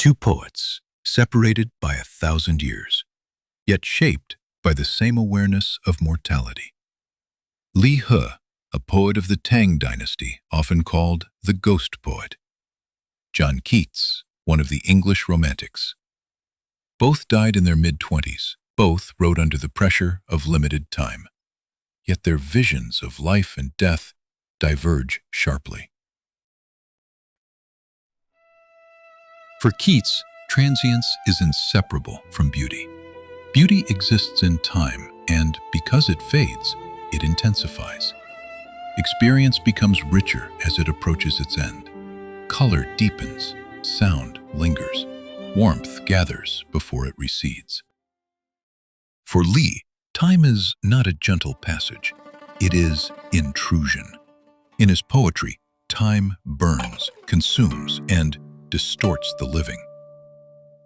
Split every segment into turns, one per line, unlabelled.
Two poets, separated by 1,000 years, yet shaped by the same awareness of mortality. Li He, a poet of the Tang dynasty, often called the ghost poet. John Keats, one of the English romantics. Both died in their mid-20s. Both wrote under the pressure of limited time. Yet their visions of life and death diverge sharply. For Keats, transience is inseparable from beauty. Beauty exists in time, and because it fades, it intensifies. Experience becomes richer as it approaches its end. Color deepens, sound lingers, warmth gathers before it recedes. For Li, time is not a gentle passage. It is intrusion. In his poetry, time burns, consumes, and distorts the living.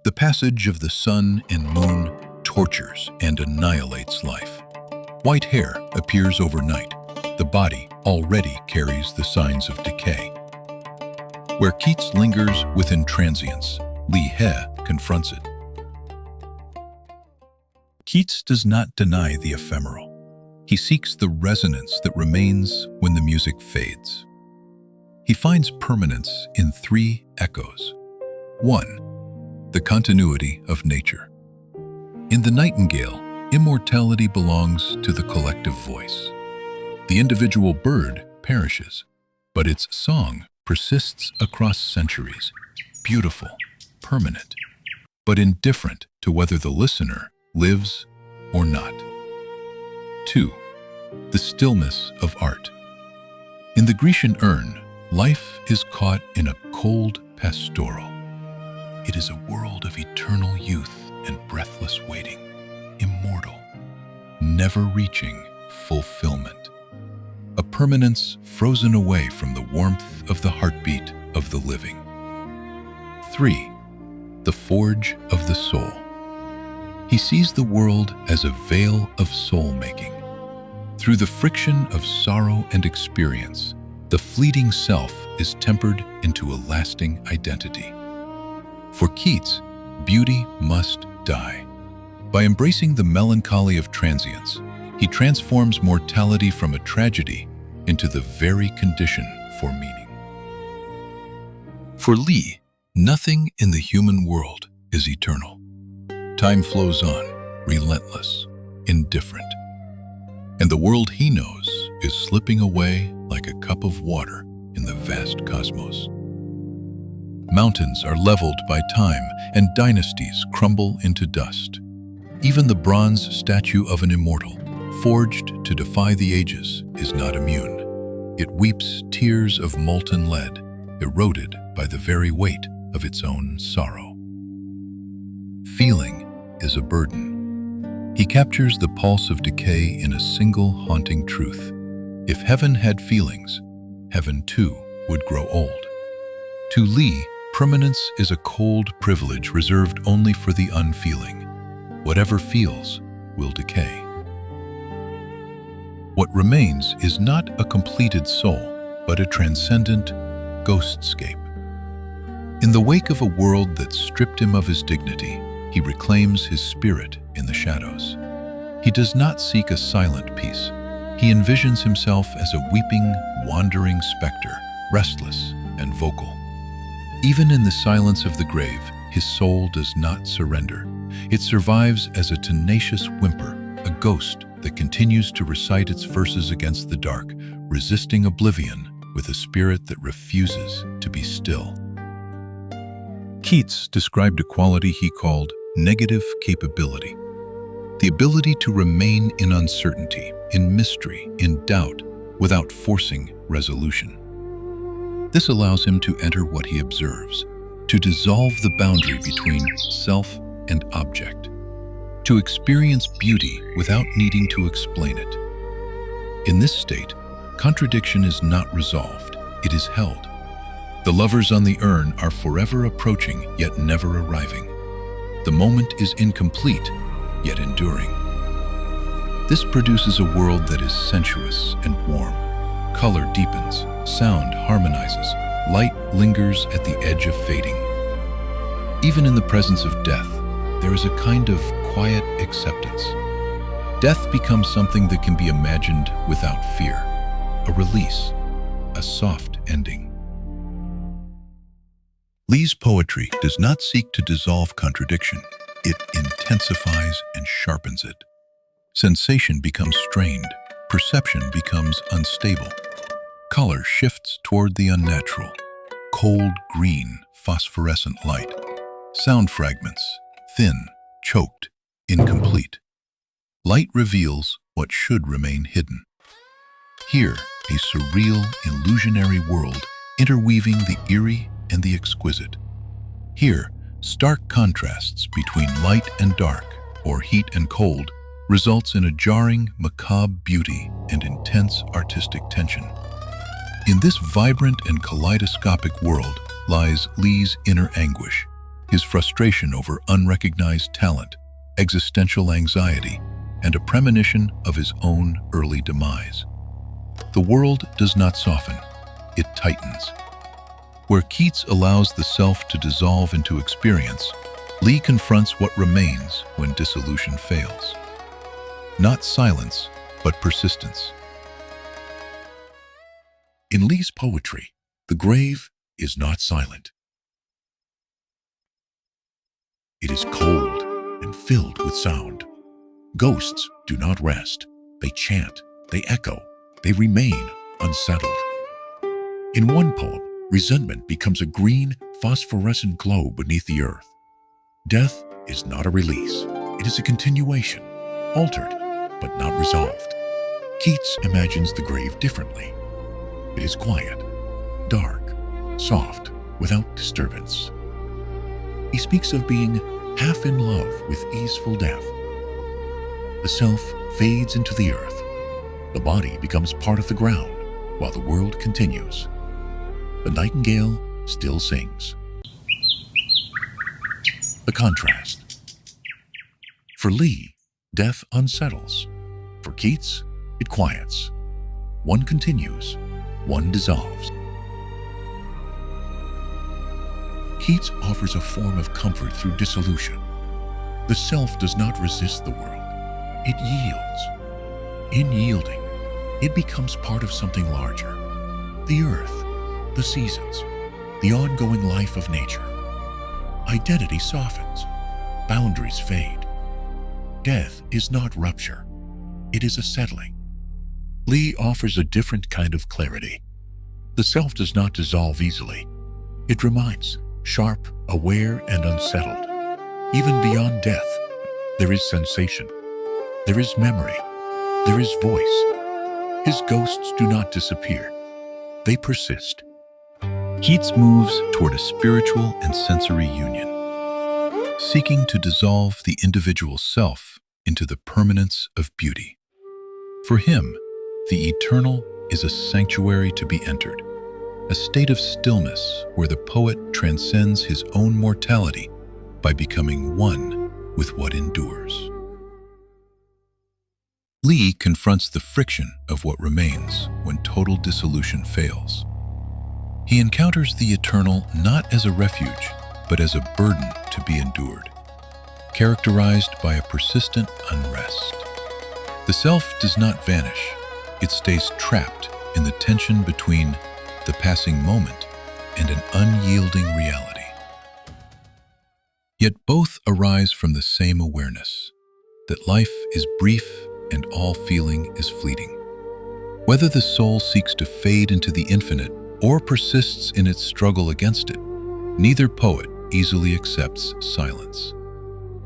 The passage of the sun and moon tortures and annihilates life. White hair appears overnight. The body already carries the signs of decay. Where Keats lingers within transience, Li He confronts it. Keats does not deny the ephemeral. He seeks the resonance that remains when the music fades. He finds permanence in three echoes. 1. The continuity of nature. In the nightingale, immortality belongs to the collective voice. The individual bird perishes, but its song persists across centuries, beautiful, permanent, but indifferent to whether the listener lives or not. 2. The stillness of art. In the Grecian urn, life is caught in a cold pastoral. It is a world of eternal youth and breathless waiting, immortal, never reaching fulfillment. A permanence frozen away from the warmth of the heartbeat of the living. 3. The forge of the soul. He sees the world as a veil of soul-making. Through the friction of sorrow and experience, the fleeting self is tempered into a lasting identity. For Keats, beauty must die. By embracing the melancholy of transience, he transforms mortality from a tragedy into the very condition for meaning. For Li, nothing in the human world is eternal. Time flows on, relentless, indifferent. And the world he knows is slipping away like a cup of water in the vast cosmos. Mountains are leveled by time, and dynasties crumble into dust. Even the bronze statue of an immortal, forged to defy the ages, is not immune. It weeps tears of molten lead, eroded by the very weight of its own sorrow. Feeling is a burden. He captures the pulse of decay in a single haunting truth. If heaven had feelings, heaven too would grow old. To Li, permanence is a cold privilege reserved only for the unfeeling. Whatever feels will decay. What remains is not a completed soul, but a transcendent ghostscape. In the wake of a world that stripped him of his dignity, he reclaims his spirit in the shadows. He does not seek a silent peace. He envisions himself as a weeping, wandering specter, restless and vocal. Even in the silence of the grave, his soul does not surrender. It survives as a tenacious whimper, a ghost that continues to recite its verses against the dark, resisting oblivion with a spirit that refuses to be still. Keats described a quality he called negative capability, the ability to remain in uncertainty, in mystery, in doubt, without forcing resolution. This allows him to enter what he observes, to dissolve the boundary between self and object, to experience beauty without needing to explain it. In this state, contradiction is not resolved, it is held. The lovers on the urn are forever approaching, yet never arriving. The moment is incomplete, yet enduring. This produces a world that is sensuous and warm. Color deepens, sound harmonizes, light lingers at the edge of fading. Even in the presence of death, there is a kind of quiet acceptance. Death becomes something that can be imagined without fear, a release, a soft ending. Lee's poetry does not seek to dissolve contradiction. It intensifies and sharpens it. Sensation becomes strained, perception becomes unstable. Color shifts toward the unnatural, cold green, phosphorescent light. Sound fragments, thin, choked, incomplete. Light reveals what should remain hidden. Here, a surreal, illusionary world interweaving the eerie and the exquisite. Here, stark contrasts between light and dark, or heat and cold, results in a jarring, macabre beauty and intense artistic tension. In this vibrant and kaleidoscopic world lies Lee's inner anguish, his frustration over unrecognized talent, existential anxiety, and a premonition of his own early demise. The world does not soften, it tightens. Where Keats allows the self to dissolve into experience, Lee confronts what remains when dissolution fails. Not silence, but persistence.
In Lee's poetry, the grave is not silent. It is cold and filled with sound. Ghosts do not rest. They chant, they echo, they remain unsettled. In one poem, resentment becomes a green, phosphorescent glow beneath the earth. Death is not a release. It is a continuation, altered, but not resolved. Keats imagines the grave differently. It is quiet, dark, soft, without disturbance. He speaks of being half in love with easeful death. The self fades into the earth. The body becomes part of the ground, while the world continues. The nightingale still sings. The contrast. For Lee, death unsettles. For Keats, it quiets. One continues, one dissolves. Keats offers a form of comfort through dissolution. The self does not resist the world. It yields. In yielding, it becomes part of something larger. The earth, the seasons, the ongoing life of nature. Identity softens. Boundaries fade. Death is not rupture. It is a settling. Lee offers a different kind of clarity. The self does not dissolve easily. It remains sharp, aware, and unsettled. Even beyond death, there is sensation. There is memory. There is voice. His ghosts do not disappear. They persist.
Keats moves toward a spiritual and sensory union, seeking to dissolve the individual self into the permanence of beauty. For him, the eternal is a sanctuary to be entered, a state of stillness where the poet transcends his own mortality by becoming one with what endures. Lee confronts the friction of what remains when total dissolution fails. He encounters the eternal not as a refuge, but as a burden to be endured, characterized by a persistent unrest. The self does not vanish. It stays trapped in the tension between the passing moment and an unyielding reality. Yet both arise from the same awareness, that life is brief and all feeling is fleeting. Whether the soul seeks to fade into the infinite or persists in its struggle against it, neither poet easily accepts silence.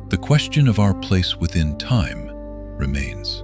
The question of our place within time remains.